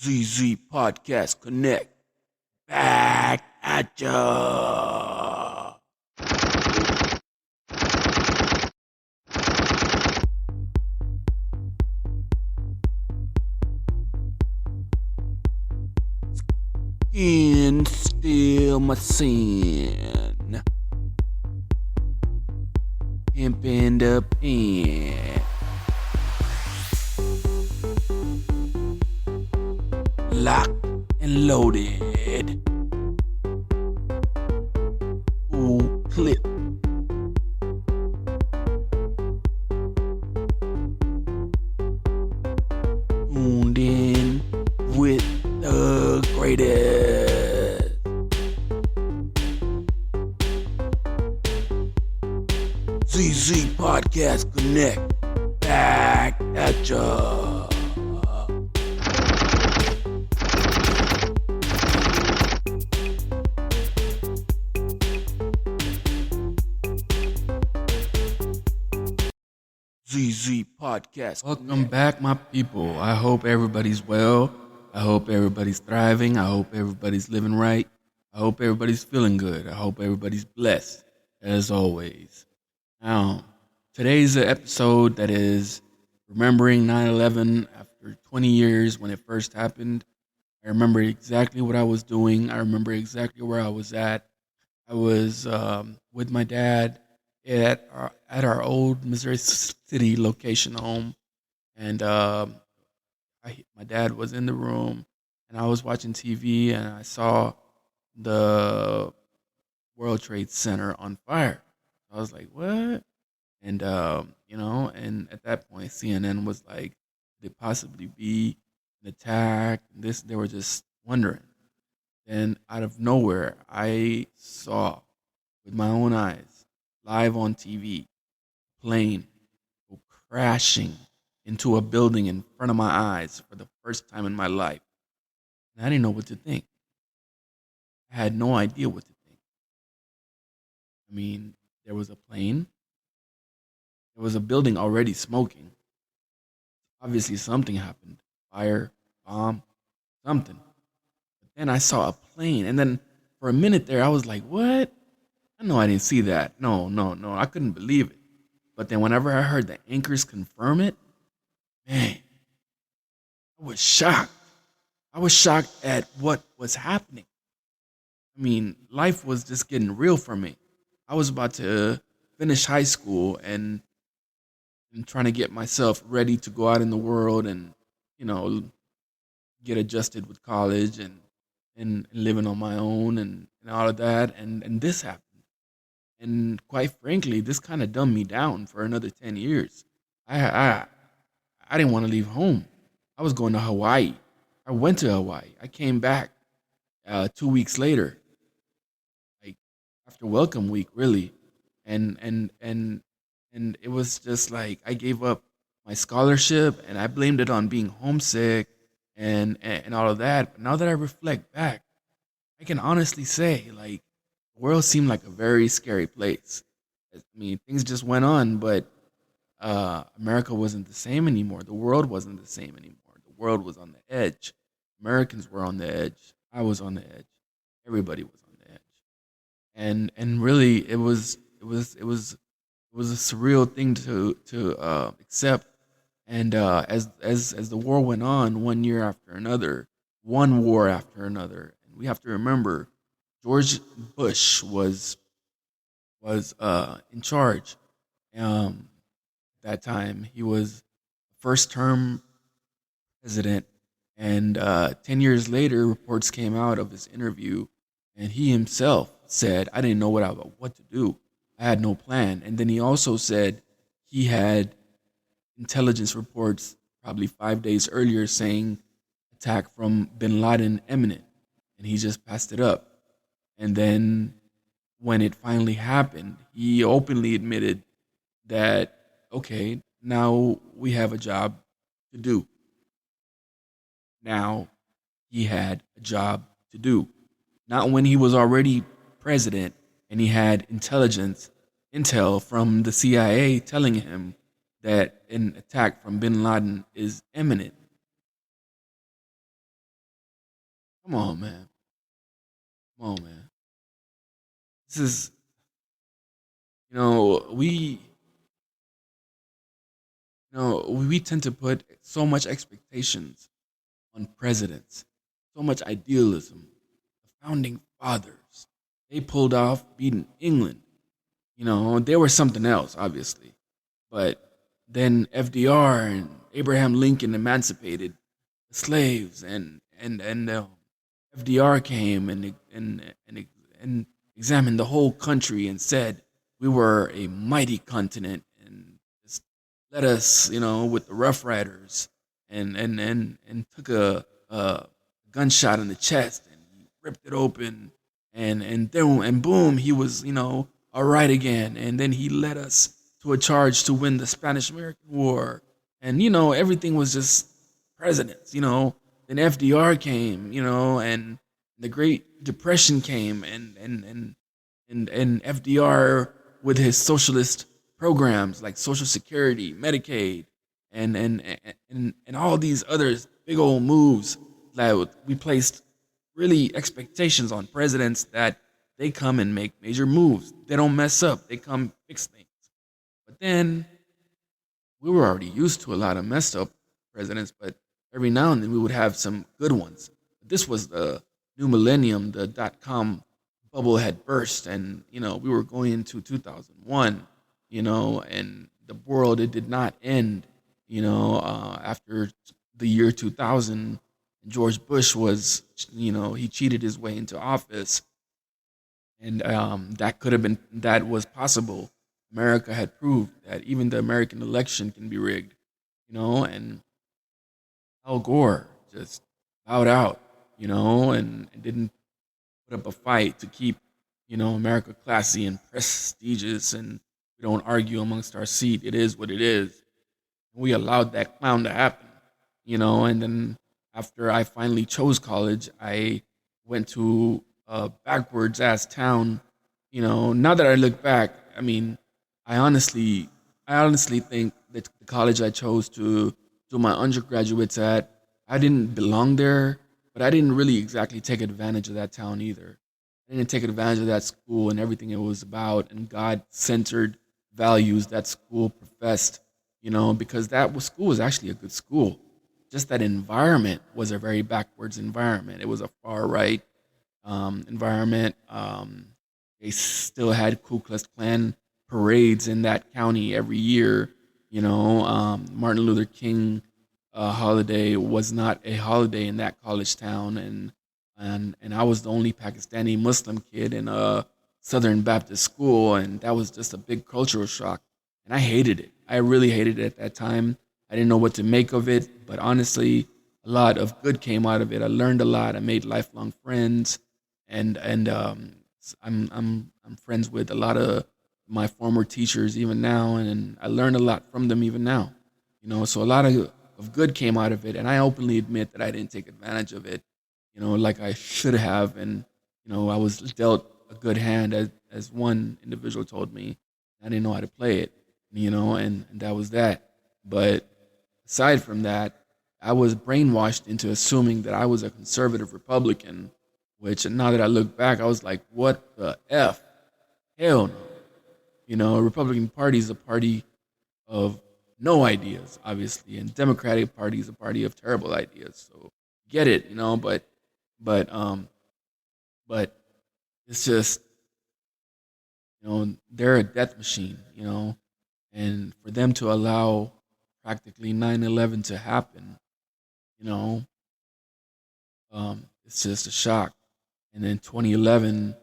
ZZ Podcast Connect. Back at ya. In still my sin. Pimpin' the pen. Locked and loaded. Full clip. Tuned in with the greatest. ZZ Podcast Connect. Back at ya. ZZ Podcast. Welcome back, my people. I hope everybody's well. I hope everybody's thriving. I hope everybody's living right. I hope everybody's feeling good. I hope everybody's blessed, as always. Now, today's an episode that is remembering 9/11 after 20 years when it first happened. I remember exactly what I was doing. I remember exactly where I was at. I was with my dad at our old Missouri City location home, and my dad was in the room, and I was watching TV, and I saw the World Trade Center on fire. I was like, "What?" And and at that point, CNN was like, "Could it possibly be an attack?" They were just wondering. And out of nowhere, I saw with my own eyes, live on TV, plane go crashing into a building in front of my eyes for the first time in my life. And I didn't know what to think. I had no idea what to think. I mean, there was a plane, there was a building already smoking. Obviously, something happened, fire, bomb, something. But then I saw a plane, and then for a minute there, I was like, what? I know I didn't see that. No, no, no. I couldn't believe it. But then whenever I heard the anchors confirm it, man, I was shocked. I was shocked at what was happening. I mean, life was just getting real for me. I was about to finish high school and trying to get myself ready to go out in the world and, you know, get adjusted with college and living on my own and all of that. And this happened. And quite frankly, this kind of dumbed me down for another 10 years. I, I didn't want to leave home. I was going to Hawaii. I went to Hawaii. I came back 2 weeks later, like after welcome week, really, and it was just like I gave up my scholarship and I blamed it on being homesick and all of that. But now that I reflect back, I can honestly say like the world seemed like a very scary place. I mean, things just went on, but America wasn't the same anymore. The world wasn't the same anymore. The world was on the edge. Americans were on the edge. I was on the edge. Everybody was on the edge. And really, it was a surreal thing to accept. And as the war went on, one year after another, one war after another, and we have to remember, George Bush was in charge. Um, that time. He was first term president, and 10 years later, reports came out of his interview, and he himself said, "I didn't know what to do. I had no plan." And then he also said he had intelligence reports probably 5 days earlier saying attack from Bin Laden imminent, and he just passed it up. And then when it finally happened, he openly admitted that, okay, now we have a job to do. Now he had a job to do. Not when he was already president and he had intel from the CIA telling him that an attack from bin Laden is imminent. Come on, man. Come on, man. This is, you know, we tend to put so much expectations on presidents, so much idealism. The founding fathers, they pulled off beating England. You know, they were something else, obviously. But then FDR and Abraham Lincoln emancipated the slaves, and FDR came and examined the whole country and said we were a mighty continent and just let us, with the Rough Riders, and took a gunshot in the chest and he ripped it open, and then and boom, he was, all right again, and then he led us to a charge to win the Spanish American War, and everything was just presidents, then FDR came, and the Great Depression came, and FDR with his socialist programs like Social Security, Medicaid, and all these other big old moves that we placed really expectations on presidents that they come and make major moves. They don't mess up. They come fix things. But then we were already used to a lot of messed up presidents, but every now and then we would have some good ones. This was the new millennium, the .com bubble had burst, and we were going into 2001, and the world, it did not end, after the year 2000. George Bush was, he cheated his way into office, and that was possible. America had proved that even the American election can be rigged, and Al Gore just bowed out, and didn't put up a fight to keep, America classy and prestigious, and we don't argue amongst our seat. It is what it is. We allowed that clown to happen, and then after I finally chose college, I went to a backwards ass town. Now that I look back, I mean, I honestly, I honestly think that the college I chose to do my undergraduates at, I didn't belong there, but I didn't really exactly take advantage of that town either. I didn't take advantage of that school and everything it was about and God centered values that school professed, because school was actually a good school. Just that environment was a very backwards environment. It was a far right environment. They still had Ku Klux Klan parades in that county every year. Martin Luther King holiday was not a holiday in that college town, and I was the only Pakistani Muslim kid in a Southern Baptist school, and that was just a big cultural shock. And I hated it. I really hated it at that time. I didn't know what to make of it, but honestly, a lot of good came out of it. I learned a lot. I made lifelong friends, and I'm friends with a lot of my former teachers even now, and I learned a lot from them even now. So a lot of good came out of it, and I openly admit that I didn't take advantage of it, like I should have, and I was dealt a good hand, as one individual told me. I didn't know how to play it, and that was that. But aside from that, I was brainwashed into assuming that I was a conservative Republican, which now that I look back, I was like, what the F? Hell no. A Republican Party is a party of no ideas, obviously, and Democratic Party is a party of terrible ideas. So get it, but but it's just, they're a death machine, and for them to allow practically 9/11 to happen, you know, it's just a shock. And then 2011,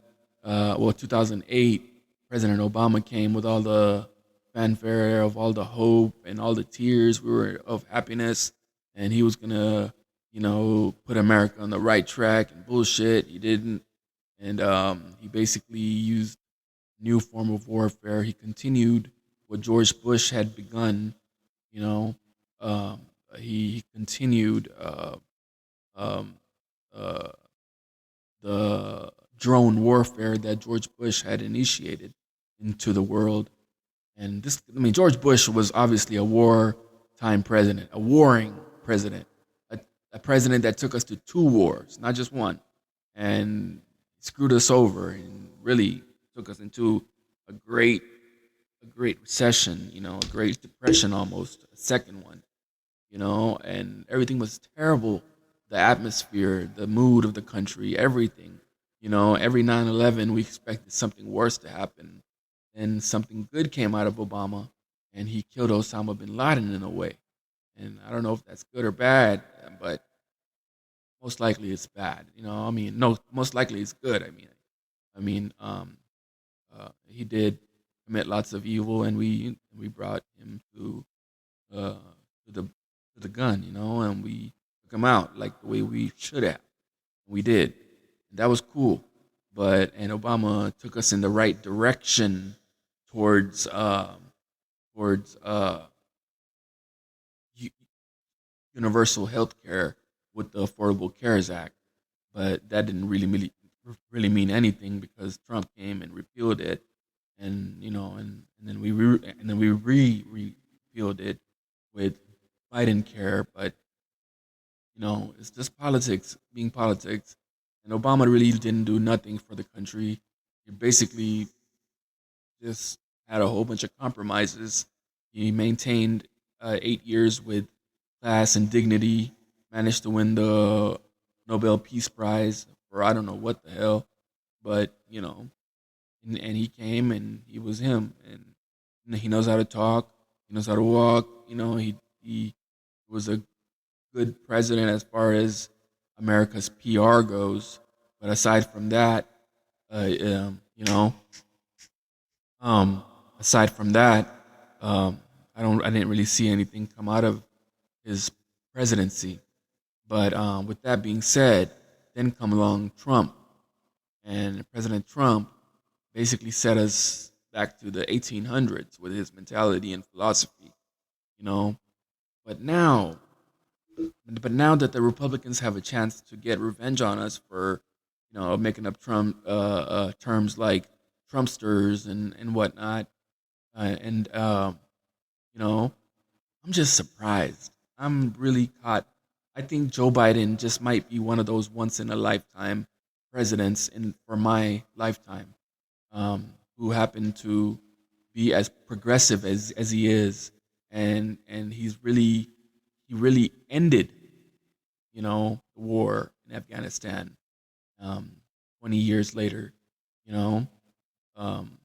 2008, President Obama came with all the fanfare of all the hope and all the tears we were of happiness, and he was gonna, put America on the right track and bullshit. He didn't, and he basically used new form of warfare. He continued what George Bush had begun. You know, um, he continued um, uh, the drone warfare that George Bush had initiated into the world. And this, I mean, George Bush was obviously a wartime president, a warring president. a president that took us to two wars, not just one, and screwed us over and really took us into a great a great recession, a great depression almost, a second one, and everything was terrible. The atmosphere, the mood of the country, everything. Every 9/11 we expected something worse to happen. And something good came out of Obama, and he killed Osama bin Laden in a way. And I don't know if that's good or bad, but most likely it's bad. I mean, no, most likely it's good. He did commit lots of evil, and we brought him uh, to the gun, and we took him out like the way we should have. We did. That was cool. And Obama took us in the right direction towards towards u- universal health care with the Affordable Cares Act. But that didn't really mean anything because Trump came and repealed it, and then we repealed it with Biden care. But it's just politics being politics, and Obama really didn't do nothing for the country. He basically just had a whole bunch of compromises. He maintained 8 years with class and dignity, managed to win the Nobel Peace Prize for I don't know what the hell, but and he came and he was him, and he knows how to talk, he knows how to walk. He was a good president as far as America's PR goes, but aside from that, you know, um, aside from that, I didn't really see anything come out of his presidency. But with that being said, then come along Trump, and President Trump basically set us back to the 1800s with his mentality and philosophy, you know. But now, but now that the Republicans have a chance to get revenge on us for, making up terms like Trumpsters and whatnot, and you know, I'm just surprised. I'm really caught. I think Joe Biden just might be one of those once in a lifetime presidents in for my lifetime, who happen to be as progressive as he is, and he really ended, the war in Afghanistan, um, 20 years later, you know, um,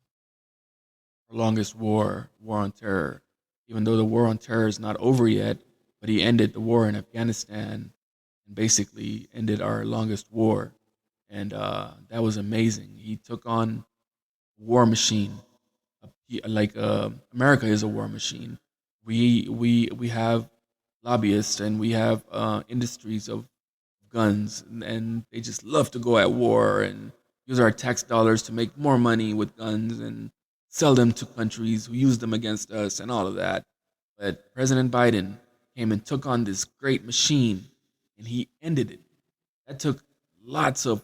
our longest war on terror. Even though the war on terror is not over yet, but he ended the war in Afghanistan and basically ended our longest war, and that was amazing. He took on war machine. America is a war machine. We have lobbyists and we have industries of guns, and they just love to go at war and use our tax dollars to make more money with guns and sell them to countries who use them against us and all of that. But President Biden came and took on this great machine, and he ended it. That took lots of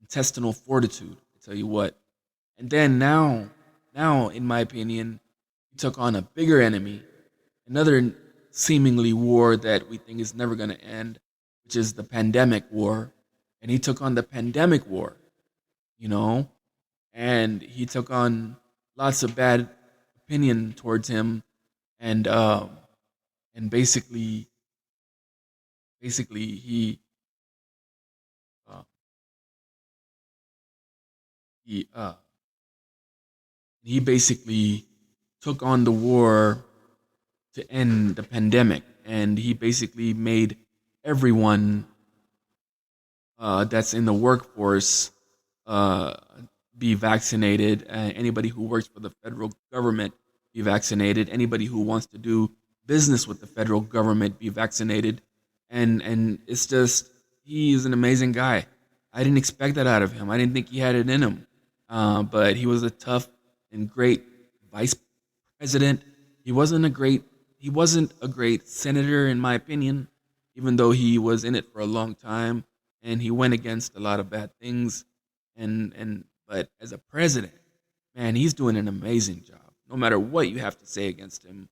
intestinal fortitude, I tell you what. And then now, in my opinion, he took on a bigger enemy, another seemingly war that we think is never going to end, which is the pandemic war. And he took on the pandemic war, you know, and he took on lots of bad opinion towards him, and and basically uh, he uh, he basically took on the war to end the pandemic, and he basically made everyone that's in the workforce uh, be vaccinated. Anybody who works for the federal government be vaccinated. Anybody who wants to do business with the federal government be vaccinated. And it's just he is an amazing guy. I didn't expect that out of him. I didn't think he had it in him, but he was a tough and great vice president. He wasn't a great he wasn't a great senator in my opinion, even though he was in it for a long time and he went against a lot of bad things. And but as a president, man, he's doing an amazing job. No matter what you have to say against him,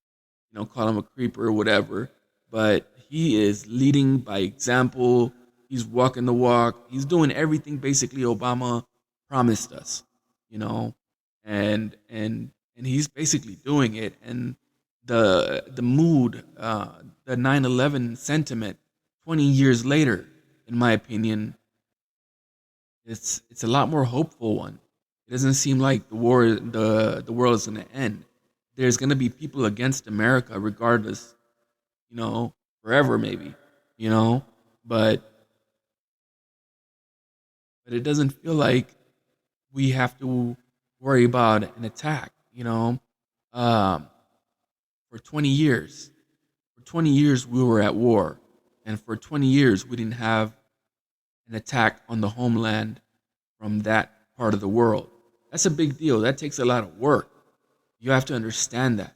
call him a creeper or whatever, but he is leading by example. He's walking the walk. He's doing everything basically Obama promised us, you know, and he's basically doing it. And the mood, the 9/11 sentiment, 20 years later, in my opinion, it's a lot more hopeful one. It doesn't seem like the world is gonna end. There's gonna be people against America regardless, you know, forever maybe, you know, but it doesn't feel like we have to worry about an attack, you know. Um, for 20 years, for 20 years we were at war, and for 20 years we didn't have an attack on the homeland from that part of the world. That's a big deal. That takes a lot of work. You have to understand that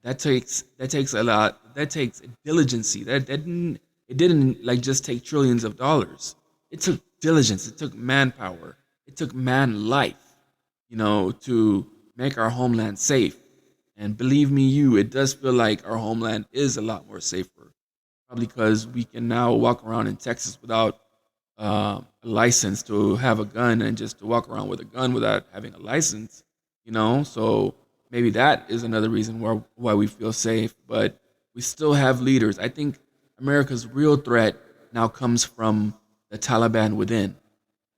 that takes a lot. That takes diligency. That didn't like just take trillions of dollars. It took diligence. It took manpower. It took man life, to make our homeland safe. And believe me, it does feel like our homeland is a lot more safer. Probably because we can now walk around in Texas without a license to have a gun, and just to walk around with a gun without having a license. So maybe that is another reason why we feel safe. But we still have leaders. I think America's real threat now comes from the Taliban within,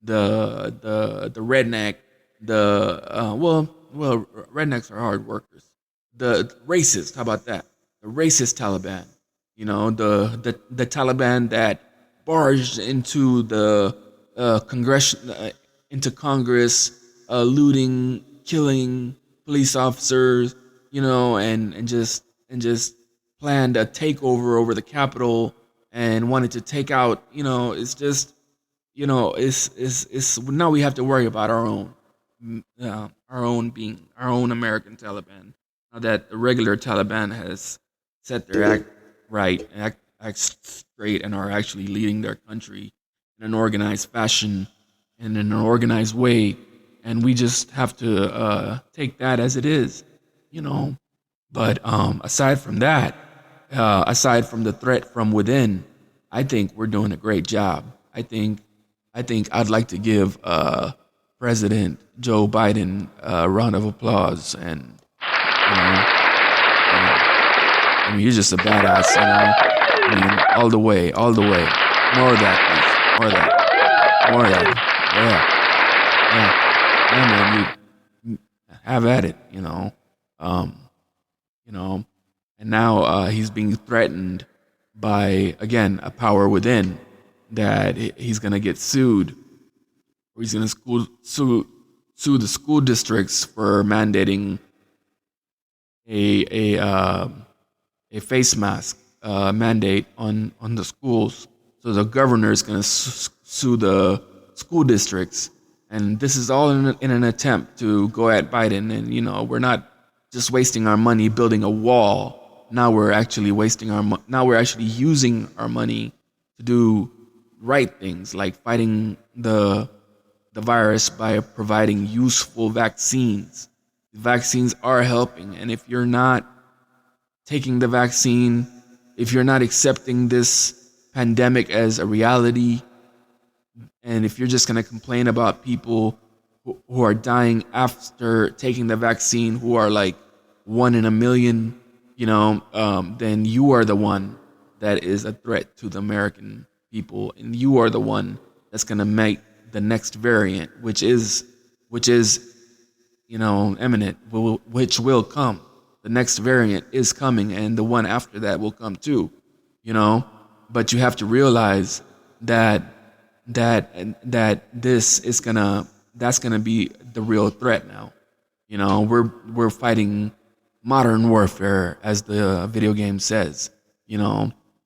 the redneck, the rednecks are hard workers. The racist, how about that? The racist Taliban, the Taliban that barged into the into Congress, looting, killing police officers, and just planned a takeover over the Capitol and wanted to take out. It's just, it's now we have to worry about our own American Taliban. Now that the regular Taliban has set their act right, act straight, and are actually leading their country in an organized fashion and in an organized way, and we just have to take that as it is, But aside from that, aside from the threat from within, I think we're doing a great job. I think I'd like to give President Joe Biden a round of applause, and he's just a badass, all the way, all the way. More of that, please. More of that. More of that. Yeah, man. You have at it, And now he's being threatened by, again, a power within, that he's gonna get sued, or he's gonna sue the school districts for mandating a face mask mandate on the schools. So the governor is going to sue the school districts, and this is all in an attempt to go at Biden. And we're not just wasting our money building a wall. Now we're actually now we're actually using our money to do right things, like fighting the virus by providing useful vaccines. Vaccines are helping, and if you're not taking the vaccine, if you're not accepting this pandemic as a reality, and if you're just going to complain about people who are dying after taking the vaccine, who are like 1 in a million, then you are the one that is a threat to the American people, and you are the one that's going to make the next variant, which is imminent, which will come. The next variant is coming, and the one after that will come too, But you have to realize that that's gonna be the real threat now. We're fighting modern warfare, as the video game says.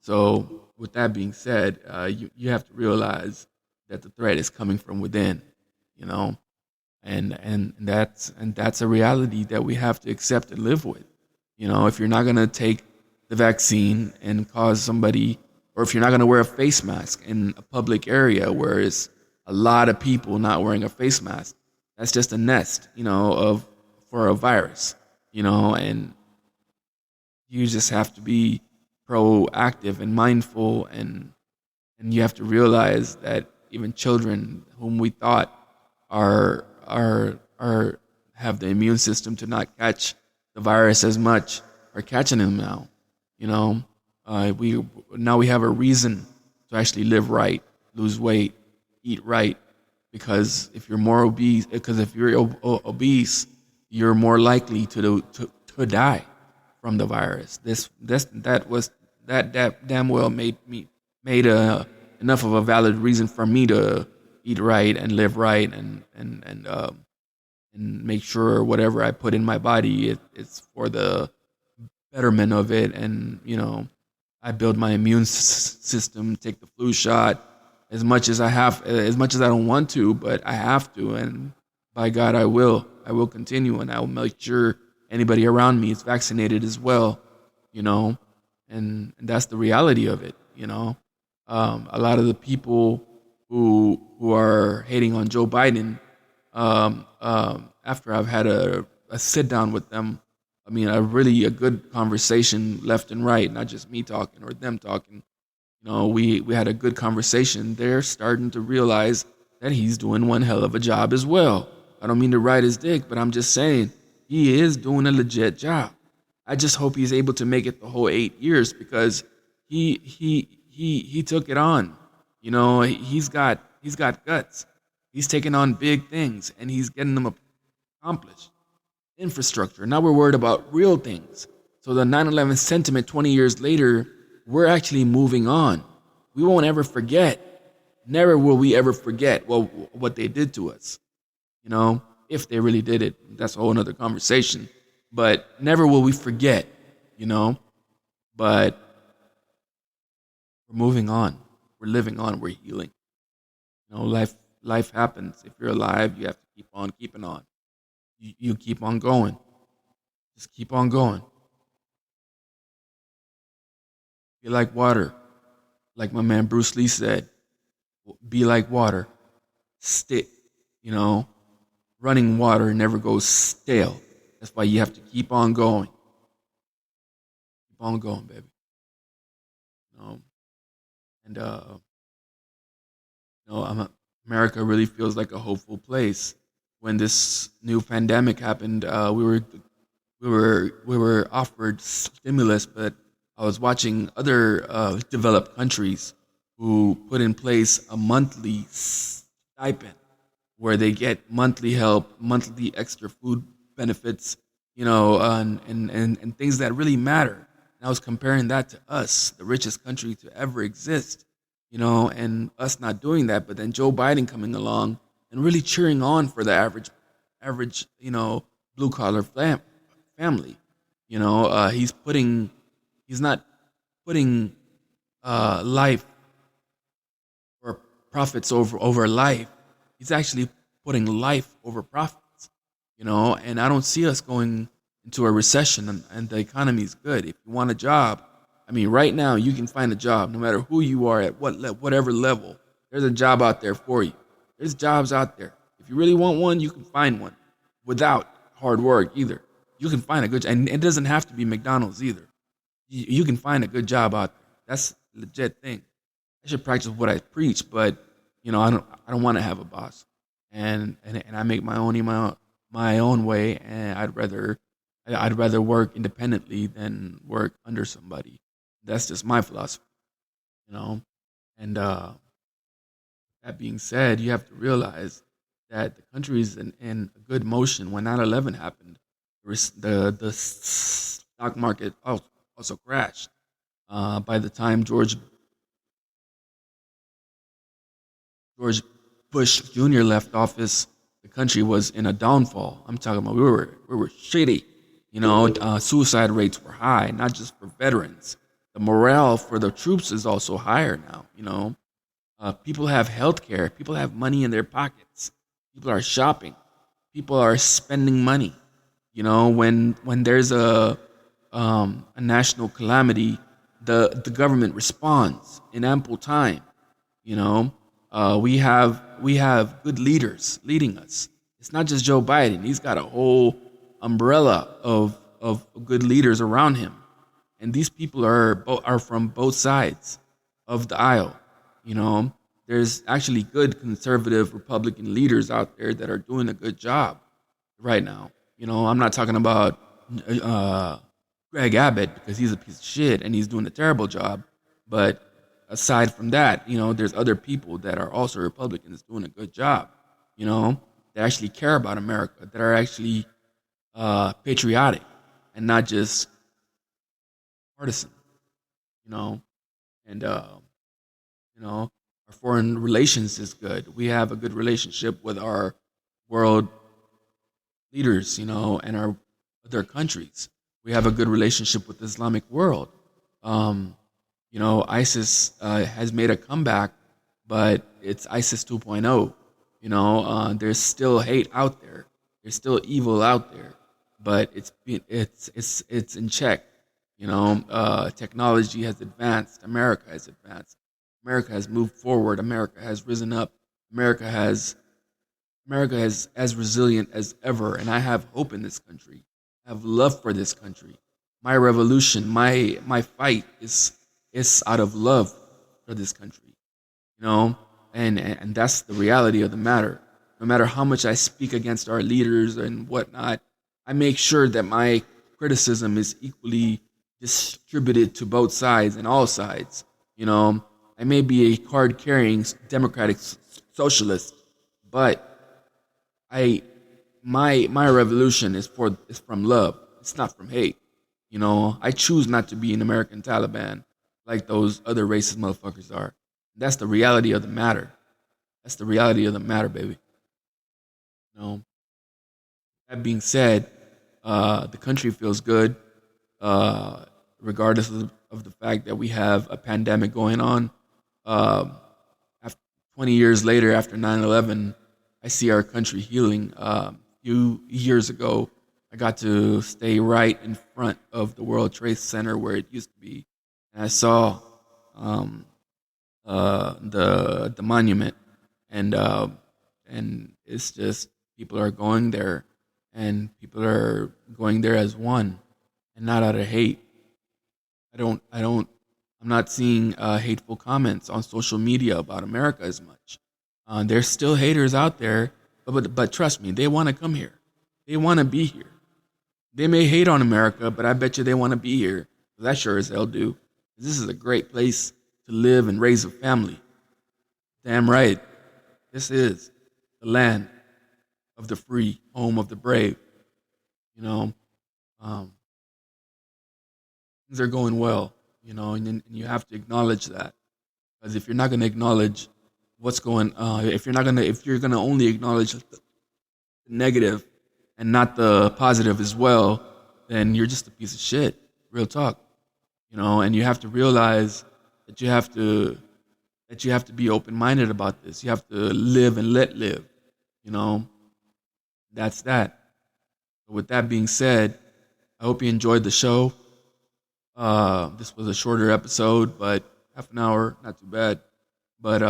So with that being said, you have to realize that the threat is coming from within. And that's a reality that we have to accept and live with. If you're not gonna take the vaccine and cause somebody, or if you're not gonna wear a face mask in a public area where it's a lot of people not wearing a face mask, that's just a nest, for a virus, and you just have to be proactive and mindful, and you have to realize that even children whom we thought are have the immune system to not catch the virus as much are catching them now. You know, we have a reason to actually live right, lose weight, eat right, because if you're obese, you're more likely to die from the virus. That damn well made enough of a valid reason for me to eat right and live right and make sure whatever I put in my body it's for the betterment of it. And I build my immune system, take the flu shot as much as I don't want to, but I have to, and by God I will continue, and I will make sure anybody around me is vaccinated as well. you know, and that's the reality of it. A lot of the people who are hating on Joe Biden, after I've had a sit down with them, I mean, a good conversation left and right, not just me talking or them talking. We had a good conversation. They're starting to realize that he's doing one hell of a job as well. I don't mean to ride his dick, but I'm just saying he is doing a legit job. I just hope he's able to make it the whole 8 years, because he took it on. He's got guts. He's taking on big things and he's getting them accomplished. Infrastructure. Now we're worried about real things. So the 9/11 sentiment 20 years later, we're actually moving on. We won't ever forget. Never will we ever forget what they did to us. If they really did it, that's a whole other conversation. But never will we forget, But we're moving on. We're living on. We're healing. Life happens. If you're alive, you have to keep on keeping on. You keep on going. Just keep on going. Be like water. Like my man Bruce Lee said, be like water. Stick. Running water never goes stale. That's why you have to keep on going. Keep on going, baby. And America really feels like a hopeful place. When this new pandemic happened, we were offered stimulus, but I was watching other developed countries who put in place a monthly stipend where they get monthly help, monthly extra food benefits, and things that really matter. And I was comparing that to us, the richest country to ever exist, and us not doing that. But then Joe Biden coming along and really cheering on for the average, blue collar family. He's not putting life or profits over life. He's actually putting life over profits, and I don't see us going into a recession and the economy is good. If you want a job, right now you can find a job no matter who you are at whatever level. There's a job out there for you. There's jobs out there. If you really want one, you can find one without hard work either. You can find a good job, and it doesn't have to be McDonald's either. You can find a good job out there. That's a legit thing. I should practice what I preach, but I don't want to have a boss, and I make my own way, and I'd rather work independently than work under somebody. That's just my philosophy, And that being said, you have to realize that the country is in a good motion. When 9/11 happened, the stock market also crashed. By the time George Bush Jr. left office, the country was in a downfall. I'm talking about we were shitty. Suicide rates were high, not just for veterans. The morale for the troops is also higher now. People have health care. People have money in their pockets. People are shopping. People are spending money. When there's a national calamity, the government responds in ample time. We have good leaders leading us. It's not just Joe Biden. He's got a whole umbrella of good leaders around him. and these people are from both sides of the aisle. You know, there's actually good conservative Republican leaders out there that are doing a good job right now. You know, I'm not talking about uh, Greg Abbott because he's a piece of shit and he's doing a terrible job. But aside from that, you know, there's other people that are also Republicans doing a good job. You know, that actually care about America, that are actually patriotic and not just partisan. You know, and you know, our foreign relations is good. We have a good relationship with our world leaders, you know, and our other countries. We have a good relationship with the Islamic world. Um, you know, ISIS has made a comeback, but it's ISIS 2.0. You know, there's still hate out there. There's still evil out there, but it's in check. You know, technology has advanced. America has advanced. America has moved forward. America has risen up. America has America is as resilient as ever, and I have hope in this country. I have love for this country. My revolution, my fight is out of love for this country. You know, and that's the reality of the matter. No matter how much I speak against our leaders and whatnot, I make sure that my criticism is equally distributed to both sides and all sides. You know, I may be a card carrying democratic socialist, but I my revolution is from love. It's not from hate. You know, I choose not to be an American Taliban like those other racist motherfuckers are. That's the reality of the matter. That's the reality of the matter, baby. You know. That being said, the country feels good, regardless of the fact that we have a pandemic going on. After 20 years later, after 9/11, I see our country healing. A few years ago, I got to stay right in front of the World Trade Center where it used to be, and I saw um, the monument, and it's just people are going there, and people are going there as one, and not out of hate. I'm not seeing hateful comments on social media about America as much. There's still haters out there, but trust me, they want to come here. They want to be here. They may hate on America, but I bet you they want to be here. 'Cause I sure as hell do. This is a great place to live and raise a family. Damn right. This is the land of the free, home of the brave. You know, um, things are going well. You know, and you have to acknowledge that. Because if you're not going to acknowledge what's going, if you're gonna only acknowledge the negative and not the positive as well, then you're just a piece of shit. Real talk. You know, and you have to realize that you have to be open minded about this. You have to live and let live. You know, that's that. With that being said, I hope you enjoyed the show. This was a shorter episode, but half an hour, not too bad. But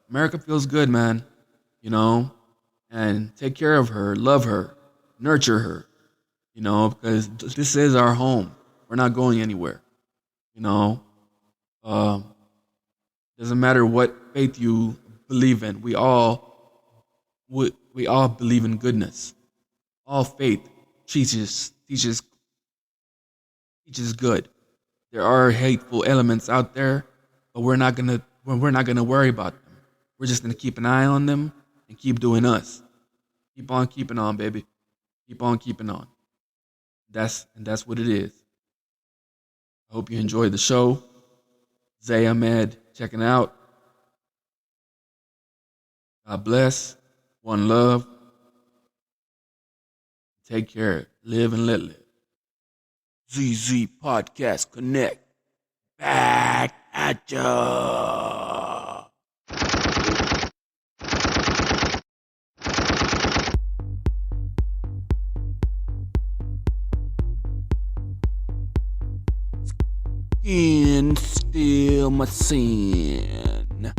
America feels good, man. You know, and take care of her, love her, nurture her. You know, because this is our home. We're not going anywhere. You know, um, doesn't matter what faith you believe in. We all believe in goodness. All faith teaches good. There are hateful elements out there, but we're not gonna worry about them. We're just gonna keep an eye on them and keep doing us. Keep on keeping on, baby. Keep on keeping on. That's what it is. I hope you enjoyed the show. Zay Ahmed checking out. God bless. One love. Take care. Live and let live. ZZ Podcast Connect. Back at ya. Skin still my sin.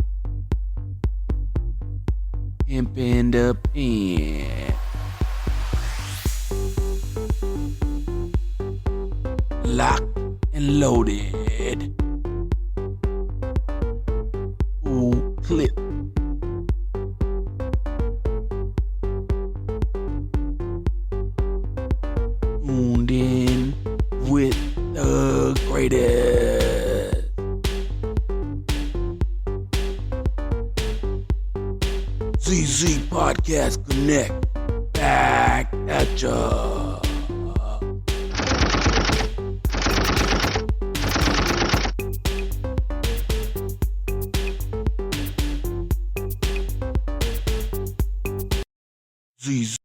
Pimpin' the pen. Lock and loaded. Full clip. Tuned in with the greatest. ZZ Podcast Connect. Back at ya. ZZ.